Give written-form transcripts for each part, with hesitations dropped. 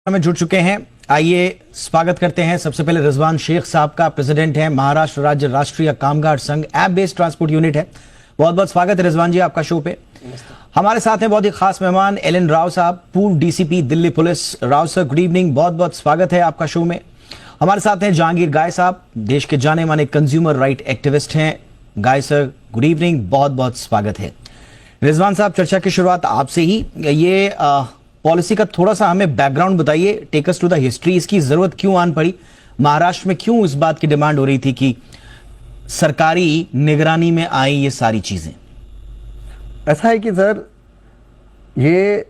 में जुड़ चुके हैं। आइए स्वागत करते हैं सबसे पहले रिजवान शेख साहब का। प्रेसिडेंट है महाराष्ट्र राज्य राष्ट्रीय कामगार संघ, ऐप बेस्ड ट्रांसपोर्ट यूनिट है। बहुत बहुत स्वागत है रिजवान जी आपका शो पे। हमारे साथ हैं बहुत ही खास मेहमान एल राव साहब, पूर्व DCP Delhi police. Rao sir good evening, बहुत बहुत स्वागत है आपका शो में। हमारे साथ हैं जहांगीर गाय साहब, देश के जाने माने कंज्यूमर राइट एक्टिविस्ट हैं। गाय सर गुड इवनिंग, बहुत बहुत स्वागत है। रिजवान साहब, चर्चा की शुरुआत आपसे ही। ये पॉलिसी का थोड़ा सा हमें बैकग्राउंड बताइए, take us to the history. इसकी जरूरत क्यों आन पड़ी? महाराष्ट्र में क्यों इस बात की डिमांड हो रही थी कि सरकारी निगरानी में आई ये सारी चीजें? ऐसा है कि सर, ये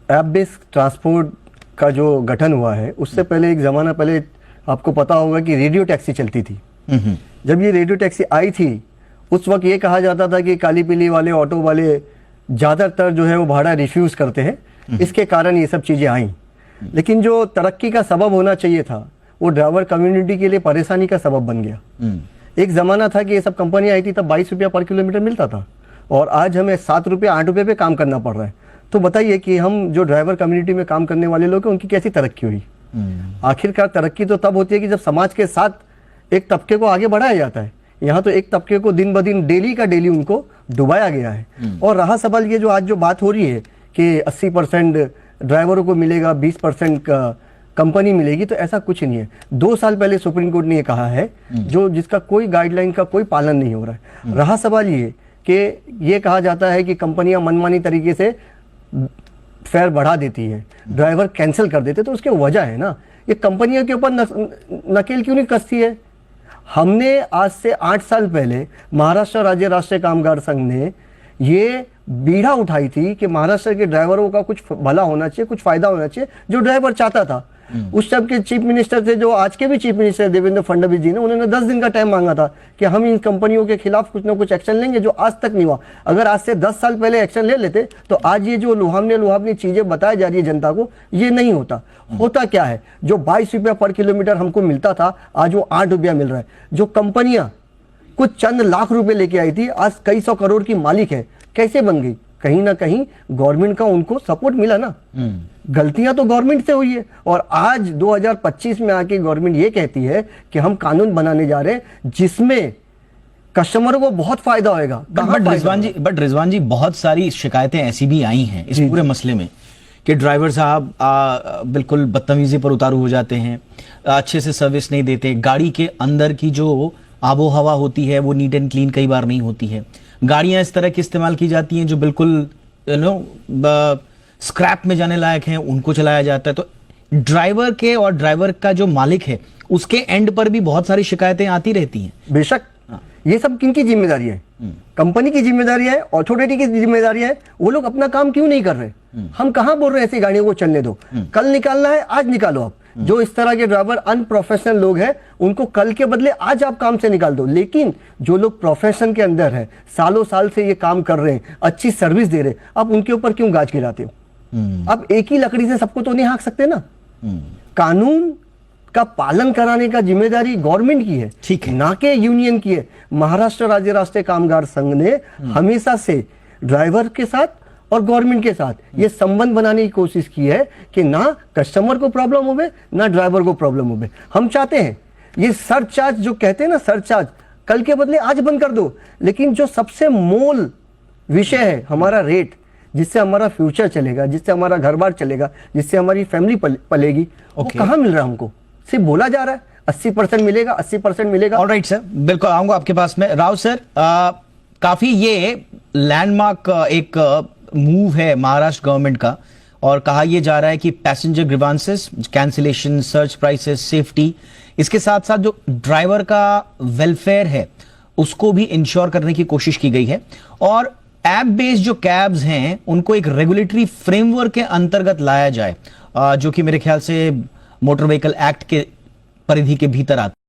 ऐप बेस्ड ट्रांसपोर्ट का जो गठन हुआ है उससे पहले एक ज़माना पहले आपको पता होगा कि रेडियो टैक्सी चलती थी। जब ये रेडियो टैक्सी आई थी उस वक्त ये कहा जाता था कि काली पीली वाले ऑटो वाले ज़्यादातर जो है वो भाड़ा रिफ्यूज़ करते हैं, इसके कारण ये सब चीज़ें आई। लेकिन जो तरक्की का सबब होना चाहिए था वो ड्राइवर कम्युनिटी के लिए परेशानी का सबब बन गया। एक ज़माना था कि ये सब कंपनी आई थी तब 22 रुपया पर किलोमीटर मिलता था और आज हमें 7 रुपये 8 रुपये पे काम करना पड़ रहा है। तो बताइए कि हम जो ड्राइवर कम्युनिटी में काम करने वाले लोग हैं उनकी कैसी तरक्की हुई? आखिरकार तरक्की तो तब होती है कि जब समाज के साथ एक तबके को आगे बढ़ाया जाता है। यहाँ तो एक तबके को दिन ब दिन डेली का डेली उनको डुबाया गया है। और रहा सवाल ये जो आज जो बात हो रही है कि 80% ड्राइवरों को मिलेगा, 20% कंपनी मिलेगी, तो ऐसा कुछ नहीं है। 2 साल पहले सुप्रीम कोर्ट ने ये कहा है जो जिसका कोई गाइडलाइन का कोई पालन नहीं हो रहा है। रहा सवाल ये कि ये कहा जाता है कि कंपनियां मनमानी तरीके से फेयर बढ़ा देती है, ड्राइवर कैंसिल कर देते, तो उसकी वजह है ना, ये कंपनियों के ऊपर नकेल क्यों नहीं कसती है? हमने आज से 8 साल पहले महाराष्ट्र राज्य राष्ट्रीय कामगार संघ ने ये बीड़ा उठाई थी कि महाराष्ट्र के ड्राइवरों का कुछ भला होना चाहिए, कुछ फायदा होना चाहिए, जो ड्राइवर चाहता था। उस टाइम के चीफ मिनिस्टर थे, जो आज के भी चीफ मिनिस्टर देवेंद्र फडणवीस जी ने, उन्होंने 10 दिन का टाइम मांगा था कि हम इन कंपनियों के खिलाफ कुछ ना कुछ एक्शन लेंगे, जो आज तक नहीं हुआ। अगर आज से 10 साल पहले एक्शन ले लेते तो आज ये जो लुहावनी चीजें बताई जा रही है जनता को, ये नहीं होता। होता क्या है, जो 22 रुपया पर किलोमीटर हमको मिलता था आज वो 8 रुपया मिल रहा है। जो कंपनियां कुछ चंद लाख रुपए लेके आई थी आज कई सौ करोड़ की मालिक है। कैसे बन गई? कहीं ना कहीं गवर्नमेंट का उनको सपोर्ट मिला ना। गलतियां तो गवर्नमेंट से हुई है और आज 2025 में आके गवर्नमेंट ये कहती है कि हम कानून बनाने जा रहे हैं जिसमें कस्टमरों को बहुत फायदा होगा। बट रिजवान जी, बहुत सारी शिकायतें ऐसी भी आई हैं इस पूरे मसले में कि ड्राइवर साहब बिल्कुल बदतमीजी पर उतारू हो जाते हैं, अच्छे से सर्विस नहीं देते, गाड़ी के अंदर की जो आबो हवा होती है वो नीट एंड क्लीन कई बार नहीं होती है, गाड़ियां इस तरह की इस्तेमाल की जाती हैं जो बिल्कुल स्क्रैप में जाने लायक हैं, उनको चलाया जाता है। तो ड्राइवर के और ड्राइवर का जो मालिक है उसके एंड पर भी बहुत सारी शिकायतें आती रहती हैं। बेशक ये सब किनकी जिम्मेदारी है? कंपनी की जिम्मेदारी है, अथॉरिटी की जिम्मेदारी है। वो लोग अपना काम क्यों नहीं कर रहे? हम कहां बोल रहे हैं ऐसी गाड़ियों को चलने दो, कल निकालना है आज निकालो। आप जो इस तरह के ड्राइवर अनप्रोफेशनल लोग हैं उनको कल के बदले आज आप काम से निकाल दो। लेकिन जो लोग प्रोफेशन के अंदर है, सालों साल से ये काम कर रहे हैं, अच्छी सर्विस दे रहे हैं, आप उनके ऊपर क्यों गाज गिराते हो? अब एक ही लकड़ी से सबको तो नहीं हाँक सकते ना। कानून का पालन कराने का जिम्मेदारी गवर्नमेंट की है, ठीक है, ना कि यूनियन की है। महाराष्ट्र राज्य राष्ट्रीय कामगार संघ ने हमेशा से ड्राइवर के साथ और गवर्नमेंट के साथ ये संबंध बनाने की कोशिश की है कि ना कस्टमर को प्रॉब्लम होवे ना ड्राइवर को प्रॉब्लम होवे। हम चाहते हैं ये सरचार्ज जो कहते हैं ना, सरचार्ज कल के बदले आज बंद कर दो। लेकिन जो सबसे मूल विषय है हमारा रेट, जिससे हमारा फ्यूचर चलेगा, जिससे हमारा घर बार चलेगा, जिससे हमारी फैमिली पलेगी, वो कहाँ मिल रहा है? हमको सिर्फ बोला जा रहा है 80% मिलेगा, 80% मिलेगा। ऑलराइट सर, बिल्कुल आऊंगा आपके पास में। राव सर, काफी ये लैंडमार्क एक मूव है महाराष्ट्र गवर्नमेंट का और कहा यह जा रहा है कि passenger grievances, cancellation, search prices, safety, इसके साथ साथ जो ड्राइवर का वेलफेयर है उसको भी इंश्योर करने की कोशिश की गई है और ऐप बेस्ड जो कैब्स हैं उनको एक रेगुलेटरी फ्रेमवर्क के अंतर्गत लाया जाए, जो कि मेरे ख्याल से मोटर व्हीकल एक्ट के परिधि के भीतर आता है।